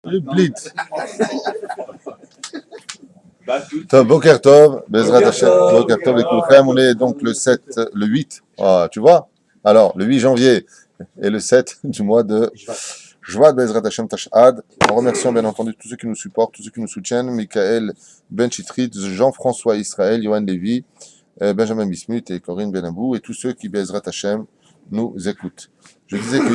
Le Blitz. Tov, Boker Tov, Bezrat Hashem, Boker Tov, les Koulchem, on est donc le 7, le 8, tu vois. Alors, le 8 janvier et le 7 du mois de Jvad Bezrat Hashem Tash'ad. En remerciant bien entendu tous ceux qui nous supportent, tous ceux qui nous soutiennent, Michael Ben Chitrit, Jean-François Israël, Yohan Lévy, Benjamin Bismuth et Corinne Benabou, et tous ceux qui Bezrat Hashem nous écoutent. Je disais que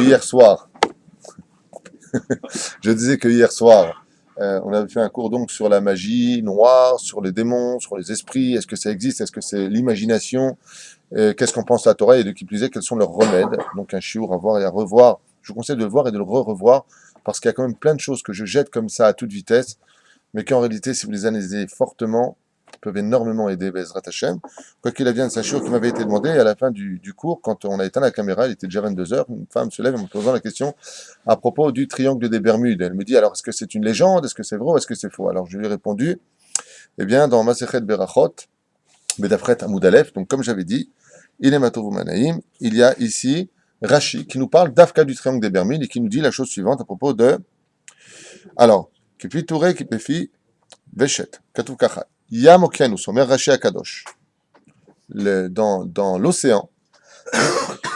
hier soir, on avait fait un cours donc sur la magie noire, sur les démons, sur les esprits. Est-ce que ça existe? Est-ce que c'est l'imagination? Qu'est-ce qu'on pense à la Torah? Et de qui plus est, quels sont leurs remèdes? Donc un shiur à voir et à revoir. Je vous conseille de le voir et de le revoir parce qu'il y a quand même plein de choses que je jette comme ça à toute vitesse, mais qu'en réalité, si vous les analysez fortement, peuvent énormément aider Bezrat Hashem. Quoi qu'il advienne, c'est un shiur qui m'avait été demandé et à la fin du cours, quand on a éteint la caméra, il était déjà 22 heures, une femme se lève en me posant la question à propos du triangle des Bermudes. Elle me dit, alors, est-ce que c'est une légende? Est-ce que c'est vrai ou est-ce que c'est faux? Alors, je lui ai répondu, eh bien, dans Masechet Berachot, Bedafret Amoud Aleph, donc comme j'avais dit, il est Matovu Manaïm, il y a ici Rashi qui nous parle d'Afka du triangle des Bermudes et qui nous dit la chose suivante à propos de... Alors, Kipi Touré, Kipefi, Veshet, Katuv Kachat. Yam Okeanus, Omer Rashi Akadosh. Dans l'océan,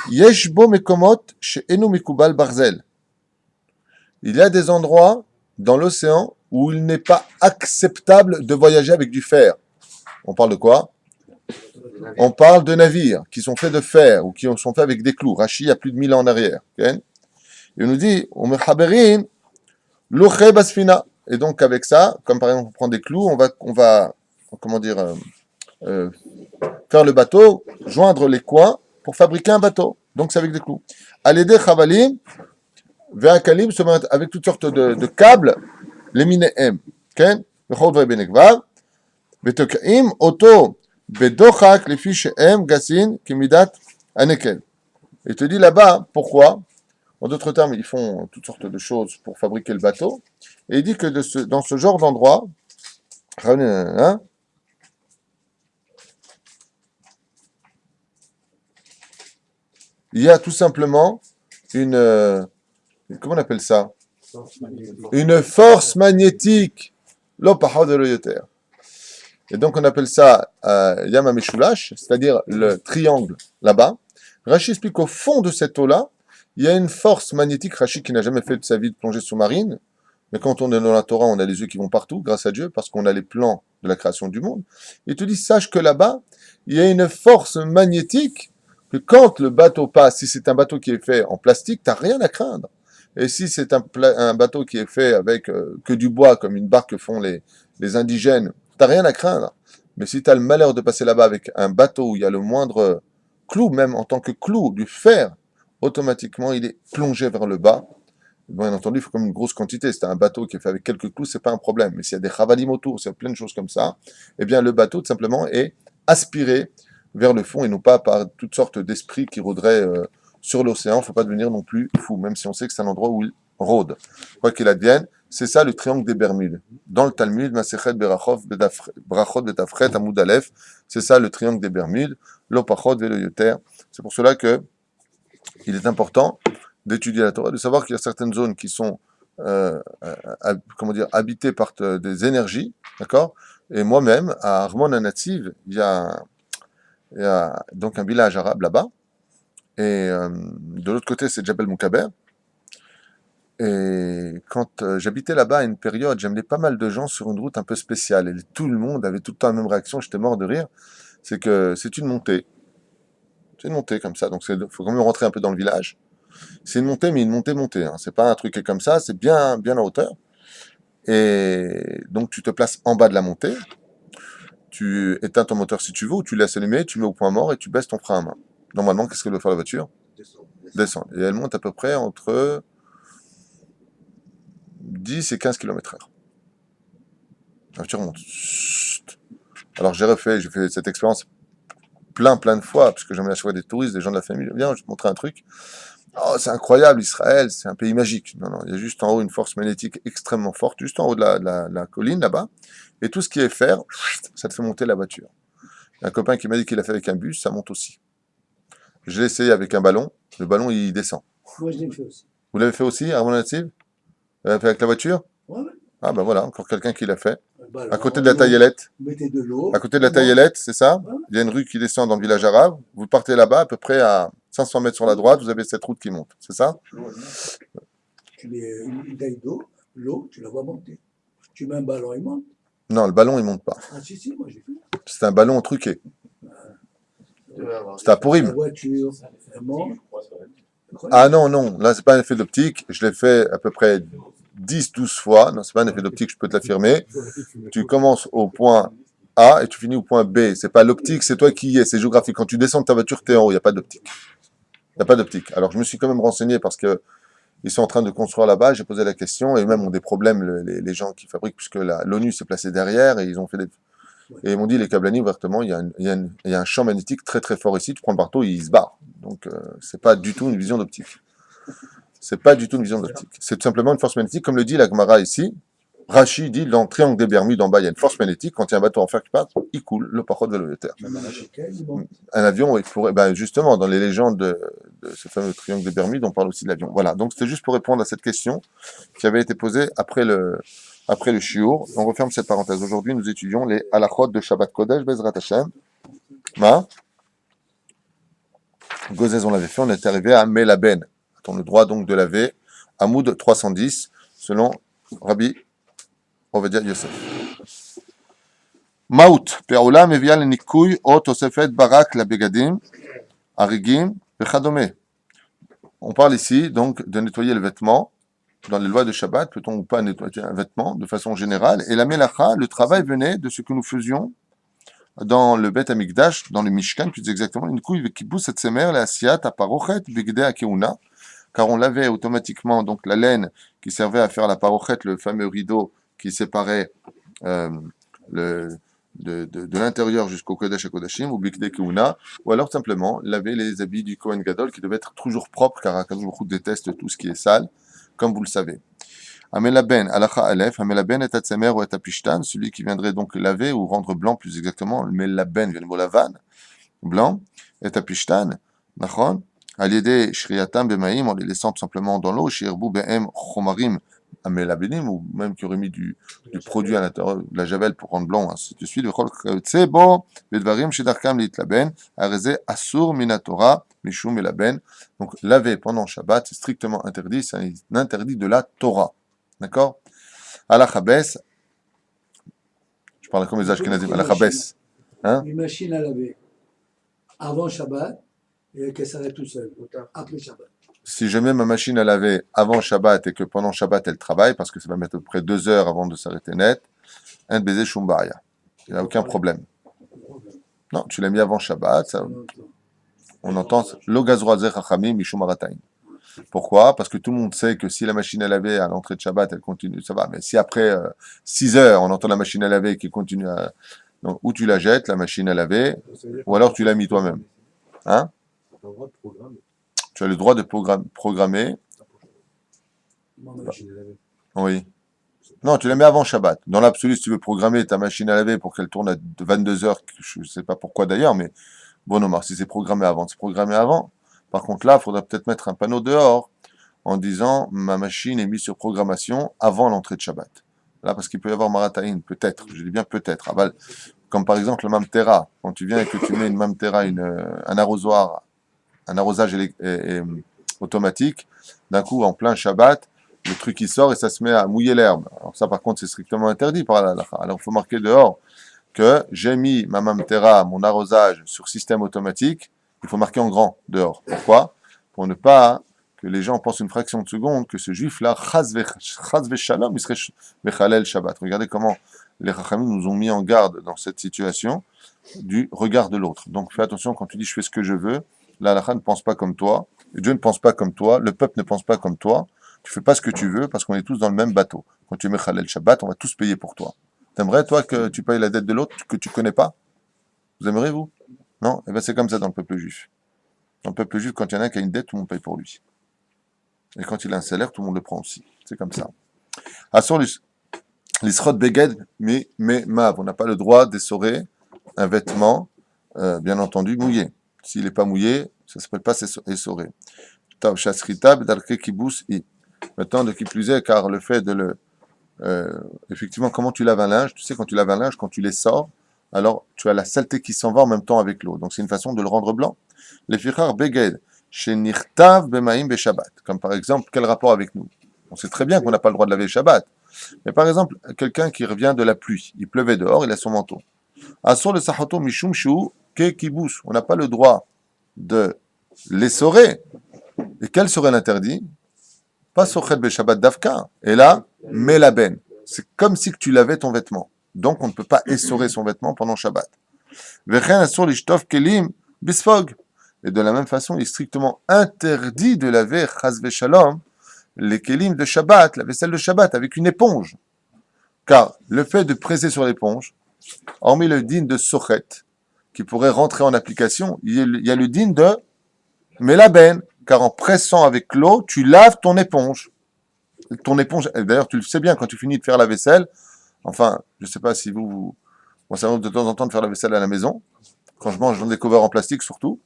Yesh bo mekomot she'enu mikubal barzel. Il y a des endroits dans l'océan où il n'est pas acceptable de voyager avec du fer. On parle de quoi? On parle de navires qui sont faits de fer ou qui sont faits avec des clous. Rashi, il y a plus de 1000 ans en arrière. Okay? Il nous dit, Omer Haberin, loche basfina. Et donc avec ça, comme par exemple on prend des clous, on va comment dire, faire le bateau, joindre les coins pour fabriquer un bateau. Donc c'est avec des clous. Alédé chavalim, ve'akalim, avec toutes sortes de câbles, les minéem. Ken, v'chol ve'benekvav, ve'tokaim, auto, bedochak, les fiches em, gassin, kimidat, anekel. Il te dit là-bas, pourquoi? En d'autres termes, ils font toutes sortes de choses pour fabriquer le bateau. Et il dit que dans ce genre d'endroit, il y a tout simplement une... comment on appelle ça? Une force magnétique. Et donc on appelle ça Yama Meshulash, c'est-à-dire le triangle là-bas. Rashi explique qu'au fond de cette eau-là, il y a une force magnétique. Rashi qui n'a jamais fait de sa vie de plongée sous-marine, mais quand on est dans la Torah, on a les yeux qui vont partout, grâce à Dieu, parce qu'on a les plans de la création du monde. Il te dit, sache que là-bas, il y a une force magnétique que quand le bateau passe, si c'est un bateau qui est fait en plastique, t'as rien à craindre. Et si c'est un bateau qui est fait avec que du bois, comme une barque que font les indigènes, t'as rien à craindre. Mais si t'as le malheur de passer là-bas avec un bateau où il y a le moindre clou, même en tant que clou, du fer, automatiquement, il est plongé vers le bas. Bien entendu, il faut comme une grosse quantité. Si c'est un bateau qui est fait avec quelques clous, c'est pas un problème. Mais s'il y a des chavalim autour, s'il y a plein de choses comme ça, eh bien, le bateau, tout simplement, est aspiré vers le fond et non pas par toutes sortes d'esprits qui rôderaient sur l'océan. Il ne faut pas devenir non plus fou, même si on sait que c'est un endroit où il rôde. Quoi qu'il advienne, c'est ça le triangle des Bermudes. Dans le Talmud, Masechet Berachot Betafret Amoud Aleph, c'est ça le triangle des Bermudes, l'Opachot Velo Yoter. C'est pour cela que il est important d'étudier la Torah, de savoir qu'il y a certaines zones qui sont habitées par des énergies, d'accord? Et moi-même, à Armon Anativ, il y a donc un village arabe là-bas, et de l'autre côté, c'est Djabel Moukaber. Et quand j'habitais là-bas à une période, j'amenais pas mal de gens sur une route un peu spéciale, et tout le monde avait tout le temps la même réaction, j'étais mort de rire, c'est que c'est une montée. C'est une montée comme ça, donc il faut quand même rentrer un peu dans le village. C'est une montée, mais une montée, hein. C'est pas un truc comme ça, c'est bien, bien en hauteur. Et donc tu te places en bas de la montée, tu éteins ton moteur si tu veux, ou tu laisses allumer, tu mets au point mort et tu baisses ton frein à main. Normalement, qu'est-ce qu'elle doit faire la voiture? Descendre. Et elle monte à peu près entre 10 et 15 km/h. La voiture monte. Alors j'ai fait cette expérience plein de fois, parce que j'emmène à chaque fois des touristes, des gens de la famille. Viens, je vais te montrer un truc. Oh, c'est incroyable, Israël, c'est un pays magique. Non, il y a juste en haut une force magnétique extrêmement forte, juste en haut de la colline là-bas. Et tout ce qui est fer, ça te fait monter la voiture. Il y a un copain qui m'a dit qu'il a fait avec un bus, ça monte aussi. Je l'ai essayé avec un ballon, le ballon il descend. Moi je l'ai fait aussi. Vous l'avez fait aussi, à mon native? Vous l'avez fait avec la voiture? Ah ben voilà, encore quelqu'un qui l'a fait. Bah À côté alors, de la Taillelette. vous mettez de l'eau, À côté de la un bon, Taillelette, c'est ça? hein, Il y a une rue qui descend dans le village arabe. Vous partez là-bas, à peu près à 500 mètres sur la droite, vous avez cette route qui monte. C'est ça? tu mets une taille d'eau, l'eau, tu la vois monter. Tu mets un ballon, il monte. Non, le ballon, il monte pas. Ah si, moi j'ai fait. C'est un ballon truqué. C'est à La Pourim. voiture, elle monte. Ah Incroyable. non, non, là, c'est pas un effet d'optique. Je l'ai fait à peu près 10, 12 fois. Non, c'est pas un effet d'optique, je peux te l'affirmer. Tu commences au point A et tu finis au point B. C'est pas l'optique, c'est toi qui y es, c'est géographique. Quand tu descends de ta voiture, t'es en haut, il n'y a pas d'optique. Il n'y a pas d'optique. Alors, je me suis quand même renseigné parce que ils sont en train de construire là-bas. J'ai posé la question et eux-mêmes ont des problèmes, les gens qui fabriquent, puisque l'ONU s'est placée derrière et ils ont fait des. Et ils m'ont dit, les Kablani, ouvertement, il y a un champ magnétique très très fort ici. Tu prends le marteau, il se barre. Donc, c'est pas du tout une vision d'optique. C'est pas du tout une vision d'optique. C'est tout simplement une force magnétique, comme le dit la Gemara ici. Rashi dit, dans le triangle des Bermudes, en bas, il y a une force magnétique. Quand il y a un bateau en fer qui passe, il coule, le parcours de l'eau terre. Même à la chiquette, il monte. Un avion, il pourrait, ben justement, dans les légendes de ce fameux triangle des Bermudes, on parle aussi de l'avion. Voilà. Donc, c'était juste pour répondre à cette question qui avait été posée après le shiur. On referme cette parenthèse. Aujourd'hui, nous étudions les halachot de Shabbat Kodesh, Bezrat Hashem. Ma, Gozès, on l'avait fait, on est arrivé à Melaben. On a le droit donc de laver. Hamoud 310, selon Rabbi Ovadia Yosef. Maout, Pe'ola mevia le nikuy o tosefet barak la begadim, arigim, vechadome. On parle ici donc de nettoyer le vêtement. Dans les lois de Shabbat, peut-on ou pas nettoyer un vêtement de façon générale? Et la melacha, le travail venait de ce que nous faisions dans le Bet Amikdash, dans le Mishkan, plus exactement, une couille qui pousse cette sémère, la siat, aparochet, bigde akeuna, car on lavait automatiquement donc la laine qui servait à faire la parochet, le fameux rideau qui séparait euh, le, de l'intérieur jusqu'au Kodesh à Kodashim, ou bigde keuna, ou alors simplement laver les habits du Kohen Gadol qui devaient être toujours propres, car Akadosh Baruch Hu déteste tout ce qui est sale, comme vous le savez. Amelaben, alacha alef, amelaben et atsemer ou et apishtan, celui qui viendrait donc laver ou rendre blanc plus exactement, le melaben vient du mot lavan, blanc, et apishtan, nachon, aliede shriatam bemaim, en les laissant tout simplement dans l'eau, shirbu behem chomarim amelabenim, ou même qui aurait mis du produit à l'intérieur de la javel pour rendre blanc, ainsi de suite, c'est bon, vedvarim shedarkam litlaben, areze asur minatora, mishum melaben, donc laver pendant Shabbat, c'est strictement interdit, c'est un interdit de la Torah. D'accord? Alachabès, je parle comme les Ashkenazim, Alachabès. Hein? Une machine à laver avant Shabbat et qu'elle s'arrête tout seul, après Shabbat. Si je mets ma machine à laver avant Shabbat et que pendant Shabbat elle travaille, parce que ça va mettre à peu près 2 heures avant de s'arrêter net, un baiser shumbaria. Il n'y a aucun problème. Non, tu l'as mis avant Shabbat, ça, on entend l'ogazroazer chachamim mishum arataim. Pourquoi? Parce que tout le monde sait que si la machine à laver à l'entrée de Shabbat, elle continue, ça va. Mais si après 6 heures, on entend la machine à laver qui continue à. Donc, ou tu la jettes, la machine à laver, ou alors tu l'as mis toi-même. Hein? Tu as le droit de programmer. Oui. Non, tu la mets avant Shabbat. Dans l'absolu, si tu veux programmer ta machine à laver pour qu'elle tourne à 22 heures, je ne sais pas pourquoi d'ailleurs, mais bon, Omar, si c'est programmé avant, c'est programmé avant. Par contre, là, il faudrait peut-être mettre un panneau dehors en disant ma machine est mise sur programmation avant l'entrée de Shabbat. Là, parce qu'il peut y avoir marataïn, peut-être, je dis bien peut-être. Aval, comme par exemple le mamtera, quand tu viens et que tu mets une mamtera, un arrosoir, un arrosage automatique, d'un coup, en plein Shabbat, le truc qui sort et ça se met à mouiller l'herbe. Alors ça, par contre, c'est strictement interdit par la halakha. Alors il faut marquer dehors que j'ai mis ma mamtera, mon arrosage, sur système automatique. Il faut marquer en grand dehors. Pourquoi? Pour ne pas que les gens pensent une fraction de seconde que ce juif-là, chaz shalom, il serait mechalel Shabbat. Regardez comment les Chachamim nous ont mis en garde dans cette situation du regard de l'autre. Donc fais attention quand tu dis je fais ce que je veux, la halakha ne pense pas comme toi, Dieu ne pense pas comme toi, le peuple ne pense pas comme toi, tu fais pas ce que tu veux parce qu'on est tous dans le même bateau. Quand tu es mechalel Shabbat, on va tous payer pour toi. T'aimerais, toi, que tu payes la dette de l'autre que tu connais pas? Vous aimeriez, vous? Non? Eh bien, c'est comme ça dans le peuple juif. Dans le peuple juif, quand il y en a un qui a une dette, tout le monde paye pour lui. Et quand il a un salaire, tout le monde le prend aussi. C'est comme ça. Assur l'isrod beged, mais mav. On n'a pas le droit d'essorer un vêtement, bien entendu, mouillé. S'il n'est pas mouillé, ça ne s'appelle pas essorer. Tav shasrita bedarke kibus i. Maintenant, de qui plus est, car le fait de le effectivement, comment tu laves un linge? Tu sais, quand tu laves un linge, quand tu les sors, alors tu as la saleté qui s'en va en même temps avec l'eau. Donc c'est une façon de le rendre blanc. Les fichar beged, chez nirtav bemaim beshabbat. Comme par exemple, quel rapport avec nous? On sait très bien qu'on n'a pas le droit de laver Shabbat. Mais par exemple, quelqu'un qui revient de la pluie, il pleuvait dehors, il a son manteau. Asur le sahato mishum shu ke kibus. On n'a pas le droit de l'essorer. Et quel serait l'interdit? Pas sochet beshabbat davka. Et là, melaben. C'est comme si que tu lavais ton vêtement. Donc on ne peut pas essorer son vêtement pendant Shabbat. Vechen asur lishtov kelim bisfog. Et de la même façon, il est strictement interdit de laver chas veshalom les kelim de Shabbat, la vaisselle de Shabbat, avec une éponge. Car le fait de presser sur l'éponge, hormis le din de sochet, qui pourrait rentrer en application, il y a le din de melaben, car en pressant avec l'eau, tu laves ton éponge. Ton éponge, d'ailleurs, tu le sais bien, quand tu finis de faire la vaisselle, enfin, je ne sais pas si moi, ça arrive de temps en temps de faire la vaisselle à la maison, quand je mange dans des covers en plastique surtout.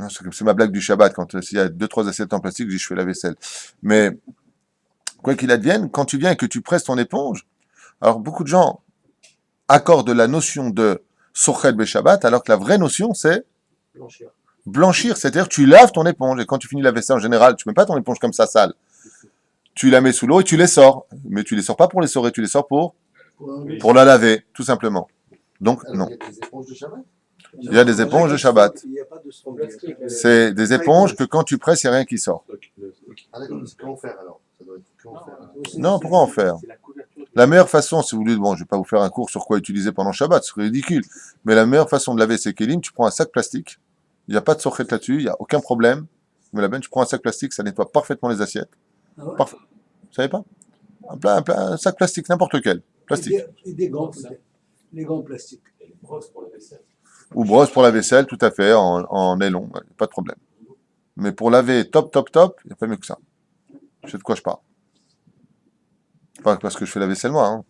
Non, c'est ma blague du Shabbat, quand s'il y a 2-3 assiettes en plastique, je dis je fais la vaisselle. Mais, quoi qu'il advienne, quand tu viens et que tu presses ton éponge, alors beaucoup de gens accordent la notion de sochet beshabbat, alors que la vraie notion c'est Blanchir. blanchir, c'est-à-dire tu laves ton éponge, et quand tu finis la vaisselle en général, tu mets pas ton éponge comme ça sale. Tu la mets sous l'eau et tu les sors. Mais tu les sors pas pour les sorer, tu les sors pour la laver, tout simplement. Donc, non. Il y a des éponges de Shabbat. Il y a des éponges de Shabbat. Il n'y a pas de son C'est des éponges que quand tu presses, il n'y a rien qui sort. Ah d'accord, c'est comment faire alors? Ça doit être comment faire alors? Non, pourquoi en faire? La meilleure façon, si vous voulez, bon, je vais pas vous faire un cours sur quoi utiliser pendant Shabbat, c'est ridicule. Mais la meilleure façon de laver ces kélim, tu prends un sac plastique, il n'y a pas de sochet là-dessus, il n'y a aucun problème. Mais la benne, tu prends un sac plastique, ça nettoie parfaitement les assiettes. Ah ouais. Parfait. Vous savez pas? Un sac plastique, n'importe lequel. Plastique. Et des gants, peut-être. Les gants plastiques. Ou brosse pour la vaisselle, tout à fait, en nylon, ouais, pas de problème. Mais pour laver top, il n'y a pas mieux que ça. Je sais de quoi je parle. Pas parce que je fais la vaisselle moi, hein.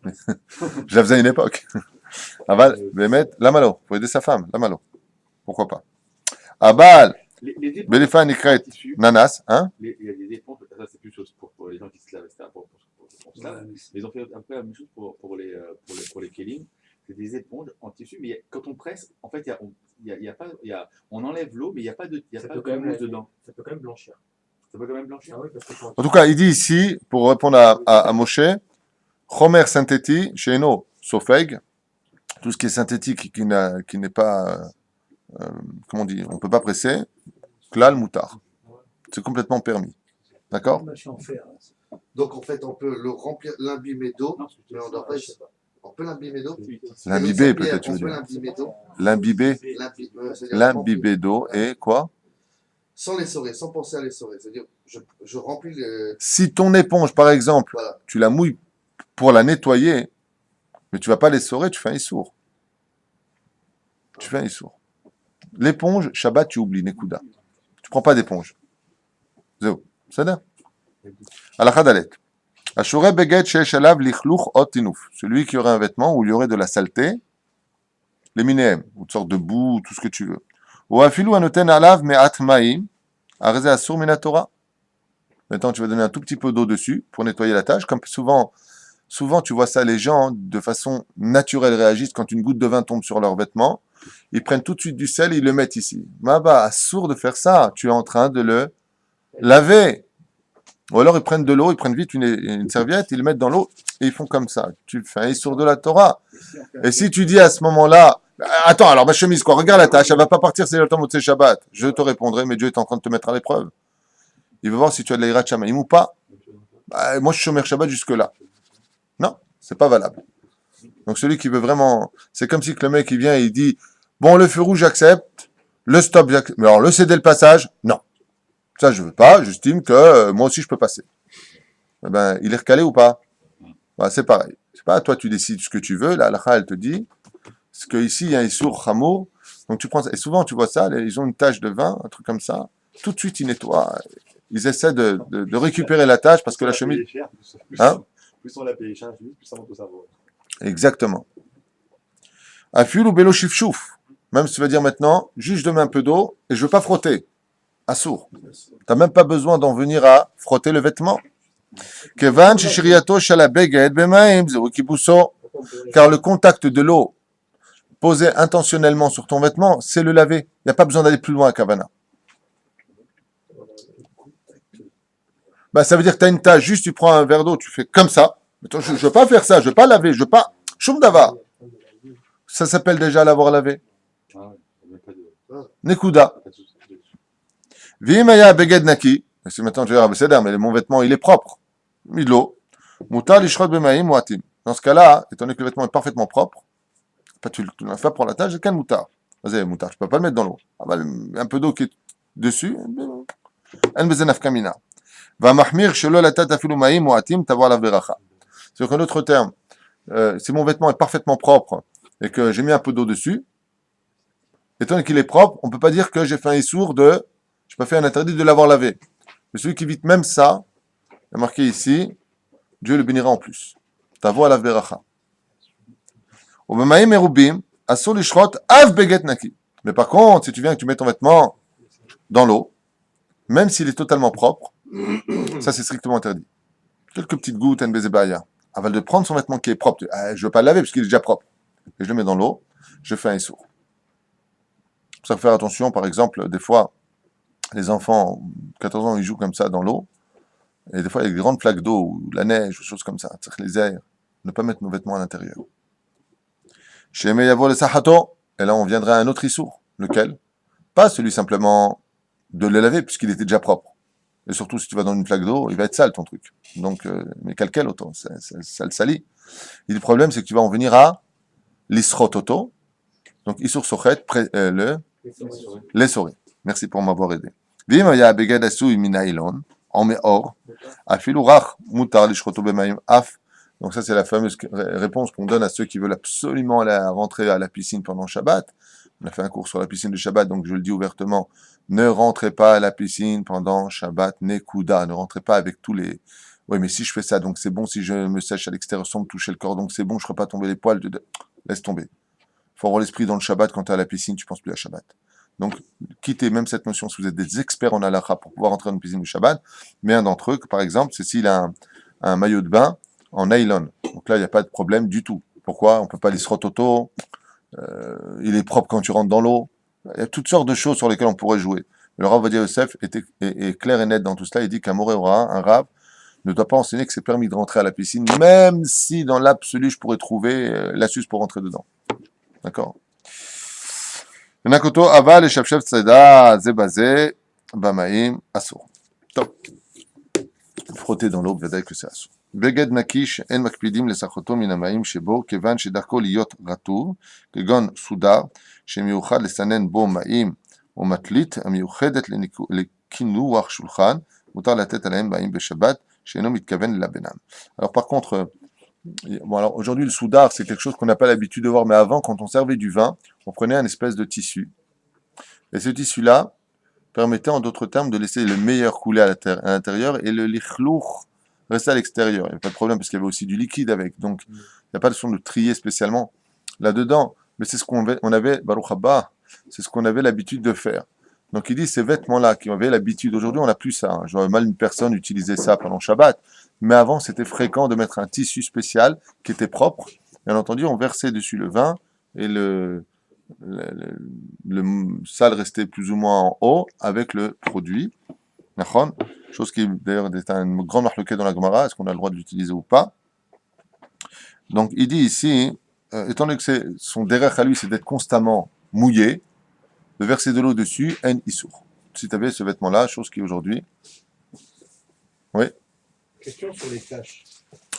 Je la faisais à une époque. Aval, Bémet, la malo, pour aider sa femme, la malo. Pourquoi pas? Abal, Bélifa Nikret, Nanas, hein? Il y a des éponges, ça c'est plus chose pour les gens qui se lavent, etc. Pour se laver. Mais ils ont fait un peu la même chose pour les kélim. C'est des éponges en tissu, mais quand on presse, en fait, on enlève l'eau, mais il n'y a pas de mousse dedans. Ça peut quand même blanchir. Ça peut quand même blanchir. Ah oui, parce que quand En tout cas, il dit ici, pour répondre à Moshe, Chomer synthétique, chez nous, Sofeg, tout ce qui est synthétique qui n'est pas, comment on dit, on ne peut pas presser, Klal Moutar. C'est complètement permis. D'accord? Machine en fer. Donc en fait, on peut le remplir, l'imbimer d'eau, mais on ne doit pas. On peut l'imbimer d'eau. L'imbiber, peut-être, tu veux On peut dire. l'imbimer d'eau. L'imbiber, C'est-à-dire l'imbiber d'eau et quoi? sans les sorer, sans penser à les sorer. C'est-à-dire, je remplis le. Si ton éponge, par exemple, Voilà. tu la mouilles pour la nettoyer, mais tu vas pas l'essorer, tu fais un issour. Tu fais un issour. L'éponge, Shabbat, tu oublies, Nekuda. Tu prends pas d'éponge. Zéro. C'est là. Alakha dalet. Ashore beged sheesh alav lichluch ot tinouf. Celui qui aurait un vêtement où il y aurait de la saleté, les minéem, ou toutes sortes de boue, tout ce que tu veux. Ou afilu anoten alav me'at ma'im, areze asur min Torah. Maintenant, tu vas donner un tout petit peu d'eau dessus pour nettoyer la tâche. Comme souvent, tu vois ça, les gens, de façon naturelle, réagissent quand une goutte de vin tombe sur leur vêtement. Ils prennent tout de suite du sel et ils le mettent ici. Maba, sourd de faire ça. Tu es en train de le laver. Ou alors ils prennent de l'eau, ils prennent vite une serviette, ils le mettent dans l'eau et ils font comme ça. Tu fais un issour de la Torah. Et si tu dis à ce moment-là, attends, alors ma chemise, quoi, regarde la tâche, elle va pas partir, c'est le temps de Shabbat. Je te répondrai, mais Dieu est en train de te mettre à l'épreuve. Il veut voir si tu as de l'Irat Shamaim ou pas. Bah, moi, je suis Shomer Shabbat jusque-là. Non, c'est pas valable. Donc celui qui veut vraiment... C'est comme si que le mec, il vient et il dit, bon, le feu rouge, j'accepte, le stop, j'accepte. Mais alors, le céder le passage, non. Ça, je veux pas, j'estime que moi aussi, je peux passer. Eh ben, il est recalé ou pas? Bah, c'est pareil. C'est pas toi, tu décides ce que tu veux. La halakha, elle te dit, parce qu'ici, il y a un issour chameau. Donc tu prends ça. Et souvent, tu vois ça, ils ont une tache de vin, un truc comme ça. Tout de suite, ils nettoient. Ils essaient de récupérer la tâche parce que la chemise... Hein? Plus on la paye cher, plus ça monte au cerveau. Exactement. Aful ou bélo chifchouf. Même si tu vas dire maintenant, juste je mets un peu d'eau et je veux pas frotter. Assour. T'as même pas besoin d'en venir à frotter le vêtement. Kevan shishiriyato shalabeged bemaim zeu kibuso. Car le contact de l'eau posée intentionnellement sur ton vêtement, c'est le laver. Il n'y a pas besoin d'aller plus loin à Kavana. Bah, ça veut dire que tu as une tache, juste tu prends un verre d'eau, tu fais comme ça. Attends, je ne veux pas faire ça, je ne veux pas laver, je ne veux pas. Choum davar. Ça s'appelle déjà l'avoir lavé. Ah ouais, il n'y a pas de, Nekuda. pas de souci dessus. Vimaya beged naki. Si maintenant tu vas dire, mais mon vêtement il est propre. Milo. Mutar lishrot bemaim muatim. Dans ce cas-là, étant donné que le vêtement est parfaitement propre, pas tu l'as fait pour la tâche, c'est qu'un moutar. Vas-y, moutar, je peux pas le mettre dans l'eau. Ah bah, un peu d'eau qui est dessus, en bezenaf kamina. Va mahmir shelo la tata filu maim muatim tavoir la veracha. C'est qu'en autre terme, si mon vêtement est parfaitement propre et que j'ai mis un peu d'eau dessus, étant donné qu'il est propre, on peut pas dire que j'ai fait un issour de, j'ai pas fait un interdit de l'avoir lavé. Mais celui qui évite même ça, il y a marqué ici, Dieu le bénira en plus. Tavoir la veracha. Mais par contre, si tu viens et que tu mets ton vêtement dans l'eau, même s'il est totalement propre, ça c'est strictement interdit. Quelques petites gouttes, NBZBaya. Avant de prendre son vêtement qui est propre, je ne veux pas le laver parce qu'il est déjà propre. Et je le mets dans l'eau, je fais un issour. C'est pour ça qu'il faut faire attention, par exemple, des fois, les enfants, 14 ans, ils jouent comme ça dans l'eau, et des fois, il y a des grandes flaques d'eau, ou de la neige, ou des choses comme ça, les airs, ne pas mettre nos vêtements à l'intérieur. Chez Meyavo le Sahato, et là on viendrait à un autre issour. Lequel? Pas celui simplement de le laver, puisqu'il était déjà propre. Et surtout, si tu vas dans une flaque d'eau, il va être sale ton truc. Donc, mais quel autant, ça le salit. Et le problème, c'est que tu vas en venir à l'isrot auto. Donc, issour sochet, l'essoré. Merci pour m'avoir aidé. Vim ya beged asui minailon, en meor, afilu rach, mutar lishroto bemaim af. Donc ça, c'est la fameuse réponse qu'on donne à ceux qui veulent absolument aller rentrer à la piscine pendant Shabbat. On a fait un cours sur la piscine de Shabbat, donc je le dis ouvertement, ne rentrez pas à la piscine pendant Shabbat, Nekuda, ne rentrez pas avec tous les... Oui, mais si je fais ça, donc c'est bon, si je me sèche à l'extérieur sans me toucher le corps, donc c'est bon, je ne ferai pas tomber les poils, laisse tomber. Il faut avoir l'esprit dans le Shabbat, quand tu es à la piscine, tu ne penses plus à Shabbat. Donc, quittez même cette notion si vous êtes des experts en halakha pour pouvoir rentrer dans une piscine de Shabbat, mais un d'entre eux, par exemple, c'est s'il a un maillot de bain, en nylon. Donc là, il n'y a pas de problème du tout. Pourquoi? On ne peut pas aller se rototo. Il est propre quand tu rentres dans l'eau. Il y a toutes sortes de choses sur lesquelles on pourrait jouer. Le Rav Ovadia Yosef est clair et net dans tout cela. Il dit qu'un Moréora, un Rav, ne doit pas enseigner que c'est permis de rentrer à la piscine, même si dans l'absolu, je pourrais trouver l'astuce pour rentrer dedans. D'accord? Nakoto, aval et shafshaf tzeda, zebazé, bamaim, assour. Top. Frotter dans l'eau, vous verrez que c'est assour. בגד נקי שאין מקפידים לסחותו מן המים שבו, כיוון שדרכו להיות רטוב, כגון סודר, שמיוחד לסנן בו מים או מטלית המיוחדת לקינוח שולחן, מותר לתת עליהם מים בשבת, שאינו מתכוון ללבנם. Alors par contre, bon, alors aujourd'hui le soudar c'est quelque chose qu'on n'a pas l'habitude de voir, mais avant quand on servait du vin, on prenait un espèce de tissu. Et ce tissu-là permettait en d'autres termes de laisser le meilleur couler à l'intérieur et le lichlour rester à l'extérieur. Il n'y a pas de problème parce qu'il y avait aussi du liquide avec. Donc, il n'y a pas de son de trier spécialement là-dedans. Mais c'est ce qu'on avait, Baruch Haba, c'est ce qu'on avait l'habitude de faire. Donc, il dit ces vêtements-là qui avaient l'habitude. Aujourd'hui, on n'a plus ça. Je vois mal une personne utiliser ça pendant Shabbat. Mais avant, c'était fréquent de mettre un tissu spécial qui était propre. Bien entendu, on versait dessus le vin et le sale restait plus ou moins en haut avec le produit. Chose qui d'ailleurs est un grand marloquet dans la Gemara, est-ce qu'on a le droit de l'utiliser ou pas? Donc il dit ici, étant donné que son derrière à lui c'est d'être constamment mouillé, de verser de l'eau dessus, en issour. Si tu avais ce vêtement-là, chose qui aujourd'hui... Oui. Question sur les tâches.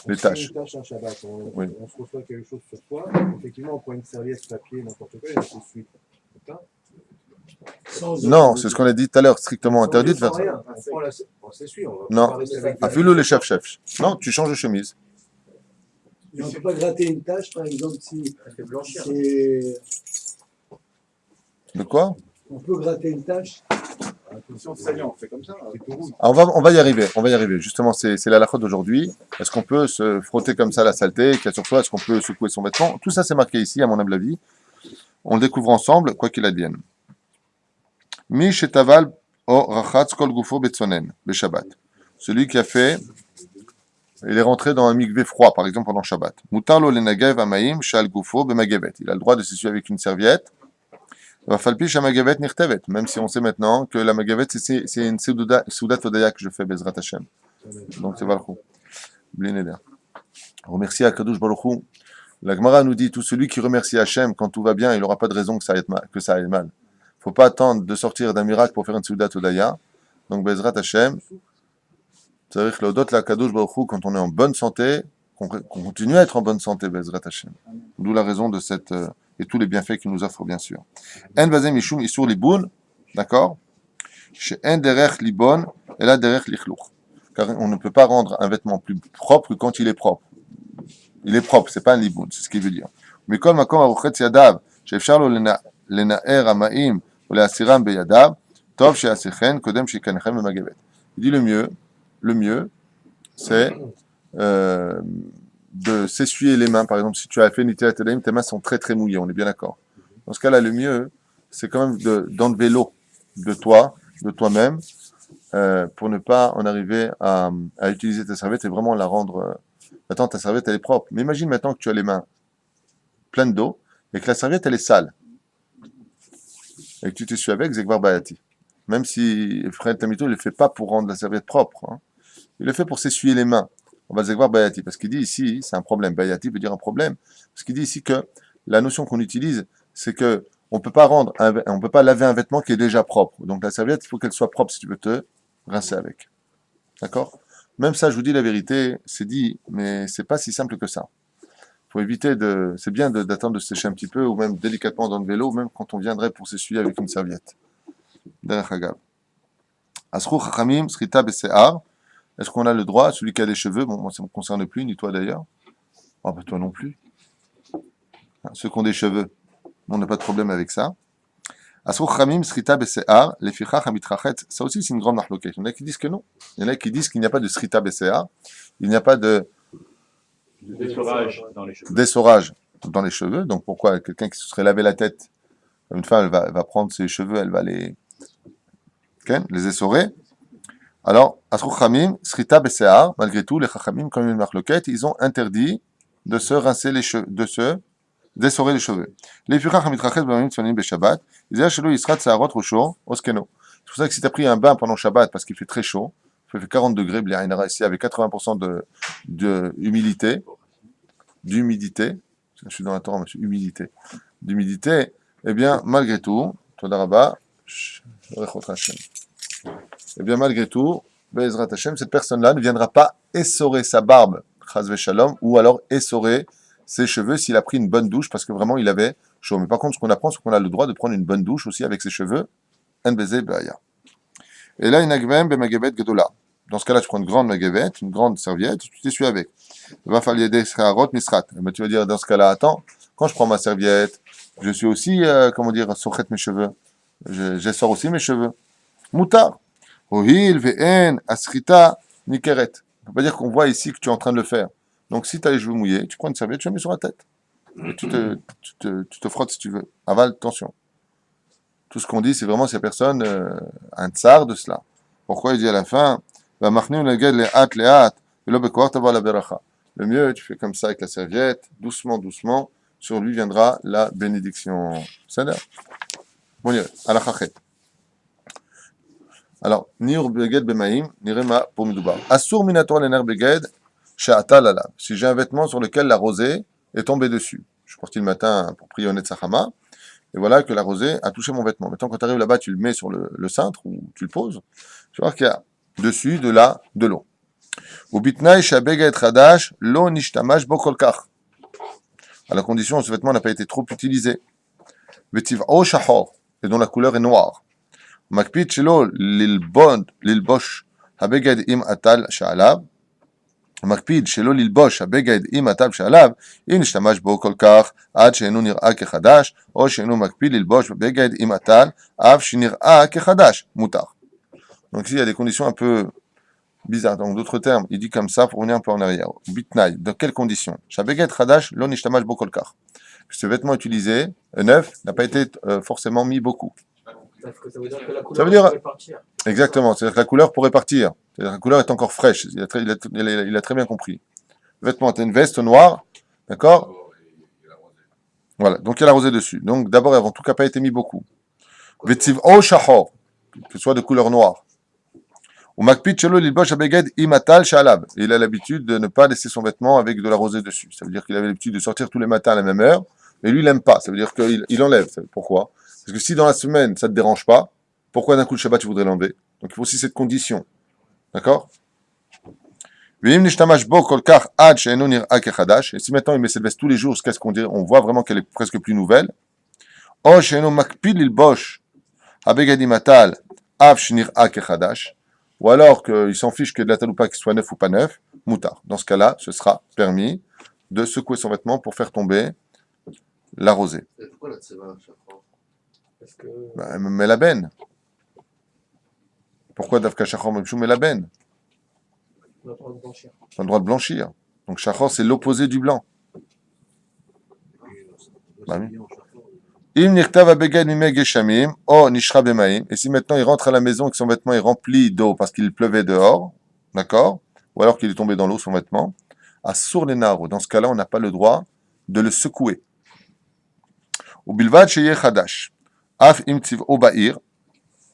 Les tâches. Une tâche un Shabbat, Oui. on se reçoit quelque chose sur toi, effectivement on prend une serviette, papier, n'importe quoi, et on s'essuie. Non, c'est ce qu'on a dit tout à l'heure, strictement interdit de faire ça. On s'essuie, on va Non, pas rester avec afilou les chef. Non, tu changes de chemise. Mais on ne peut pas gratter une tâche, par exemple, si c'est... De quoi? On peut gratter une tâche. Si on on fait comme ça, c'est tout rouge. Alors, on va y arriver. Justement, c'est la halakha d'aujourd'hui. Est-ce qu'on peut se frotter comme ça la saleté qu'il y a sur soi? Est-ce qu'on peut secouer son vêtement? Tout ça, c'est marqué ici, à mon humble avis. On le découvre ensemble, quoi qu'il advienne. Mi shetaval o rachatz kol gufo betsonen, beshabbat. Celui qui a fait il est rentré dans un mikvé froid, par exemple pendant Shabbat. Mutar lo lenagev amaim shal gufo b'magavet. Il a le droit de s'essuyer avec une serviette. Vafalpi shamagavet nirtevet. Même si on sait maintenant que la magavet, c'est une soudat odaya que je fais, Bezrat Hashem. Donc c'est Valchou. Blineder. Remercier à Kadosh Baruch Hu. La Gemara nous dit, tout celui qui remercie Hachem quand tout va bien, il n'aura pas de raison que ça aille mal. Il ne faut pas attendre de sortir d'un miracle pour faire une soudat odaya. Donc Bezrat Hashem, c'est-à-dire que l'odot la Kadosh Baruch Hu, quand on est en bonne santé, qu'on continue à être en bonne santé, Bezrat Hashem. D'où la raison de cette, et tous les bienfaits qu'il nous offre, bien sûr. En bazem mishum isur liboun, d'accord? Chez en derech libon, et là derech lichlouch. Car on ne peut pas rendre un vêtement plus propre que quand il est propre. Il est propre, c'est pas un liboun, c'est ce qu'il veut dire. Mais comme makom arochet yadav, she'efshar lo lena'er amaim, ou le'asiram beyadav, tov she'asechen, kodem she'kanechem b'magavet. Il dit le mieux, c'est de s'essuyer les mains. Par exemple, si tu as fait Nitilat Yadayim, tes mains sont très très mouillées, on est bien d'accord. Dans ce cas-là, le mieux, c'est quand même d'enlever l'eau de toi-même, pour ne pas en arriver à utiliser ta serviette et vraiment la rendre... Attends, ta serviette, elle est propre. Mais imagine maintenant que tu as les mains pleines d'eau et que la serviette, elle est sale. Et que tu t'essuies avec Zegvar Bayati. Même si Fred Tamito ne le fait pas pour rendre la serviette propre. Hein. Il le fait pour s'essuyer les mains. On va Zegvar Bayati. Parce qu'il dit ici, c'est un problème. Bayati veut dire un problème. Parce qu'il dit ici que la notion qu'on utilise, c'est que on peut pas laver un vêtement qui est déjà propre. Donc la serviette, il faut qu'elle soit propre si tu veux te rincer avec. D'accord? Même ça, je vous dis la vérité, c'est dit, mais c'est pas si simple que ça. Faut éviter c'est bien d'attendre de sécher un petit peu, ou même délicatement d'enlever l'eau, même quand on viendrait pour s'essuyer avec une serviette. Derech Hagav. Asrou Chachamim, Srita Bese'ar. Est-ce qu'on a le droit, celui qui a des cheveux, bon, moi ça ne me concerne plus, ni toi d'ailleurs. Ah, bah toi non plus. Ceux qui ont des cheveux, on n'a pas de problème avec ça. Asrou Chachamim, Srita Bese'ar, les Fichach Amitrachet, ça aussi c'est une grande marloquette. Il y en a qui disent que non. Il y en a qui disent qu'il n'y a pas de Srita Bese'ar, il n'y a pas de Dessorage dans les cheveux. Dessorage dans les cheveux. Donc pourquoi quelqu'un qui se serait lavé la tête, une femme, elle va prendre ses cheveux, elle va les essorer. Alors, Asrou Chachamim, Srita Bese'ar, malgré tout, les Chachamim, comme une marloquette, ils ont interdit de se rincer les cheveux, d'essorer les cheveux. Les Fichach Amitrachet B'Amim Tzonim B'Shabbat, ils disaient Shelo Yisrat Saharot Rocho Oskeno. C'est pour ça que si tu as pris un bain pendant Shabbat parce qu'il fait très chaud, il fait 40 degrés, ici avec 80% d'humidité, je suis dans la Torah, monsieur, d'humidité, eh bien, malgré tout, eh bien, malgré tout, Be'ezrat Hashem, cette personne-là ne viendra pas essorer sa barbe, Chaz Veshalom, ou alors essorer ses cheveux s'il a pris une bonne douche parce que vraiment il avait chaud. Mais par contre, ce qu'on apprend, c'est qu'on a le droit de prendre une bonne douche aussi avec ses cheveux. En baiser be'aya. Et là, inagvem b'magavet gedola. Dans ce cas-là, tu prends une grande magavet, une grande serviette, tu t'essuies avec. Va falloir des scharot misrat. Mais tu vas dire dans ce cas-là, attends, quand je prends ma serviette, je suis aussi, sochet mes cheveux. J'essore aussi mes cheveux. Moutar. Ohil ve'en asrita nikeret. On peut pas dire qu'on voit ici que tu es en train de le faire. Donc, si tu as les cheveux mouillés, tu prends une serviette, tu la mets sur la tête. Et tu te frottes si tu veux. Aval, attention. Tout ce qu'on dit, c'est vraiment si la personne un tsar de cela. Pourquoi il dit à la fin, le mieux, tu fais comme ça avec la serviette, doucement, doucement, sur lui viendra la bénédiction. C'est là. Bon, à la chachet. Alors, Nir Beged Bemaim, Nirema pour Midoubar. Assur Minator Lener Beged, Sha'atal Alav. Si j'ai un vêtement sur lequel la rosée est tombée dessus. Je suis parti le matin pour prier au Netzachama, et voilà que la rosée a touché mon vêtement. Maintenant, quand tu arrives là-bas, tu le mets sur le cintre, ou tu le poses, tu vas voir qu'il y a dessus de l'eau. Ou Bitnaï Shabeged Chadash, Lo Nishtamash Bokolkach. À la condition où ce vêtement n'a pas été trop utilisé. Vetiv'o Shahor, et dont la couleur est noire. Makpid Shelo Lilbosh Habeged Im Atal Sha'alav. מקפיד שלא ללבוש הבגד עם הטב שעליו, אם נשתמש בו כל כך עד שאינו נראה כחדש, או שאינו מקפיד ללבוש בבגד עם הטל, אף שנראה כחדש, מותר. Donc ici, il y a des conditions un peu bizarres. Donc d'autres termes, il dit comme ça pour revenir un peu en arrière. Bitnaï, dans quelles conditions? Shabeged chadash, lo nishtamash bo kol kach. Ce vêtement utilisé, neuf, n'a pas été forcément mis beaucoup. Parce que ça veut dire que la Ça veut couleur dire- pourrait partir. Exactement, c'est-à-dire que la couleur pourrait partir. C'est-à-dire que la couleur est encore fraîche. Il a très bien compris. Vêtement, tu as une veste noire, d'accord? Voilà, donc il y a la rosée dessus. Donc d'abord, en tout cas, pas été mis beaucoup. Vetiv o shahor, que ce soit de couleur noire. Ou makpit shelo lilbosh abeged imatal shalab. Il a l'habitude de ne pas laisser son vêtement avec de la rosée dessus. Ça veut dire qu'il avait l'habitude de sortir tous les matins à la même heure, mais lui, il n'aime pas. Ça veut dire qu'il enlève. Pourquoi? Parce que si dans la semaine, ça ne te dérange pas, pourquoi d'un coup le Shabbat, tu voudrais l'enlever? Donc il faut aussi cette condition. D'accord? Et si maintenant il met cette veste tous les jours, jusqu'à ce qu'on dirait, on voit vraiment qu'elle est presque plus nouvelle. Ou alors qu'il s'en fiche que de la taloupa qui soit neuf ou pas neuf, moutar. Dans ce cas-là, ce sera permis de secouer son vêtement pour faire tomber la rosée. Et pourquoi la tseva, Shachor? Parce que. Mais la benne. Pourquoi Davka Shachor Memchou met la benne? On a le droit de blanchir. On a le droit de blanchir. Donc Shachor, c'est l'opposé du blanc. Bah oui. Im nirtav abeged mimeh geshamim, o nishra bemaim. Et si maintenant il rentre à la maison et que son vêtement est rempli d'eau parce qu'il pleuvait dehors, d'accord? Ou alors qu'il est tombé dans l'eau, son vêtement, à sour les naro. Dans ce cas-là, on n'a pas le droit de le secouer. Ou bilvad sheyeh chadash. Af im tiv'o ba'ir.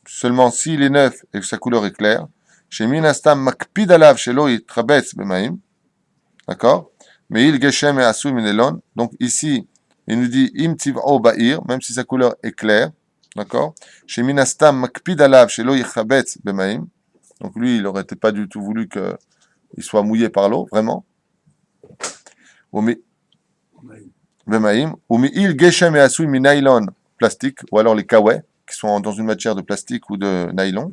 Seulement s'il est neuf et que sa couleur est claire. Chez Minastam makpid alav shelo yitrabetz bemaim. D'accord? Mais il geshem et asou minelon. Donc ici, il nous dit im tiv'o ba'ir, même si sa couleur est claire. D'accord? Chez Minastam makpid alav shelo yitrabetz bemaim. Donc lui, il n'aurait pas du tout voulu qu'il soit mouillé par l'eau, vraiment. Bemaim. Ou mi il geshem et asou minelon plastique, ou alors les kawais, qui sont dans une matière de plastique ou de nylon.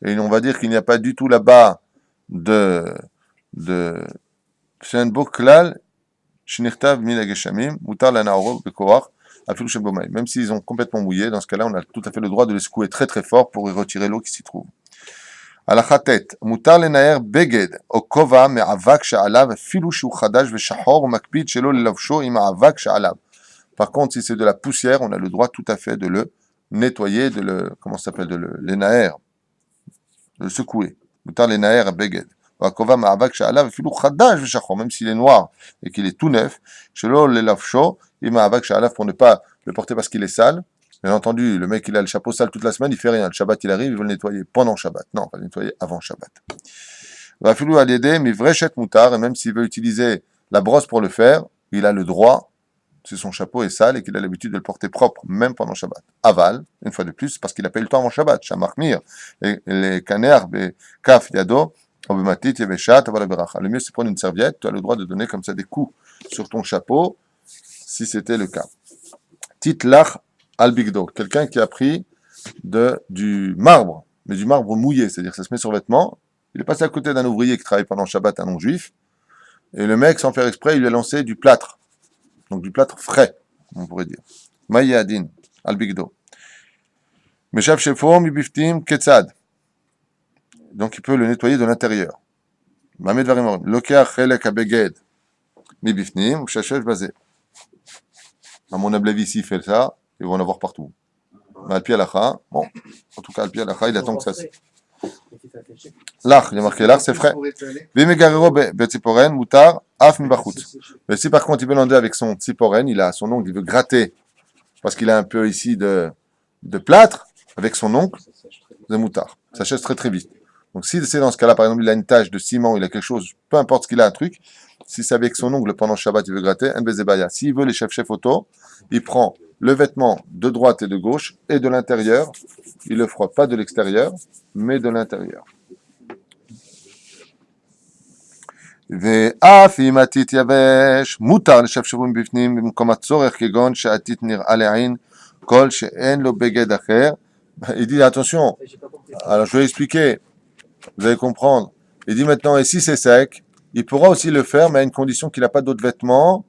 Et on va dire qu'il n'y a pas du tout là-bas même s'ils ont complètement mouillé, dans ce cas-là, on a tout à fait le droit de les secouer très très fort pour y retirer l'eau qui s'y trouve. הלכה ט' מותר לנער בגד או כובע מאבק שעליו אפילו שהוא חדש ושחור ומקפיד שלא ללבשו עם האבק שעליו. Par contre, si c'est de la poussière, on a le droit tout à fait de le nettoyer, de le, comment ça s'appelle, de le naer, de le secouer. מותר לנער בגד או הכובע מאבק שעליו אפילו חדש ושחור, même s'il est noir et qu'il est tout neuf, שלא ללבשו עם האבק שעליו pour ne pas le porter parce qu'il est sale. Bien entendu, le mec, il a le chapeau sale toute la semaine, il fait rien. Le Shabbat, il arrive, il veut le nettoyer pendant Shabbat. Non, on va le nettoyer avant Shabbat. Va fallu à l'aider, mais vrai chet moutar, et même s'il veut utiliser la brosse pour le faire, il a le droit, si son chapeau est sale et qu'il a l'habitude de le porter propre, même pendant Shabbat. Aval, une fois de plus, parce qu'il n'a pas eu le temps avant Shabbat. Shamarmir, les caners, kaf, yado, obematit, yeveshat, aval beracha. Le mieux, c'est prendre une serviette, tu as le droit de donner comme ça des coups sur ton chapeau, si c'était le cas. Titlach, Al-Bigdo, quelqu'un qui a pris du marbre, mais du marbre mouillé, c'est-à-dire que ça se met sur le vêtement. Il est passé à côté d'un ouvrier qui travaille pendant Shabbat, un non-juif, et le mec, sans faire exprès, il lui a lancé du plâtre, donc du plâtre frais, on pourrait dire. Maïadin, Al-Bigdo. Meshav Shefo, Mibiftim, Ketzad. Donc il peut le nettoyer de l'intérieur. Mamed Varim, Lokeach Chelek Abeged, Mibiftim, Shachef Bazé. À mon avis, ici, il fait ça. Ils vont en avoir partout. Mais Alpi Alacha, bon, en tout cas, Alpi Alacha, il attend que ça se. L'ach, il y a marqué l'ach, c'est frais. Vimegarero betziporen, moutar, af mibachutz. Mais si par contre il veut l'enlever avec son tziporen, il a son ongle, il veut gratter, parce qu'il a un peu ici de plâtre, avec son ongle, c'est moutar. Ça sèche très très vite. Donc si c'est dans ce cas-là, par exemple, il a une tache de ciment, il a quelque chose, peu importe ce qu'il a, un truc, si c'est avec son ongle pendant Shabbat, il veut gratter, un bezebaya. S'il veut les chefs auto, il prend le vêtement de droite et de gauche et de l'intérieur. Il le frotte pas de l'extérieur, mais de l'intérieur. ואף אם עתית יבש, מותר לשפשפים בפנים במקום הצורך, כגון שעתית נראה לעין, כל שאין לו בגד אחר. Il dit attention, alors je vais expliquer, vous allez comprendre. Il dit maintenant, et si c'est sec, il pourra aussi le faire, mais à une condition qu'il n'a pas d'autres vêtements.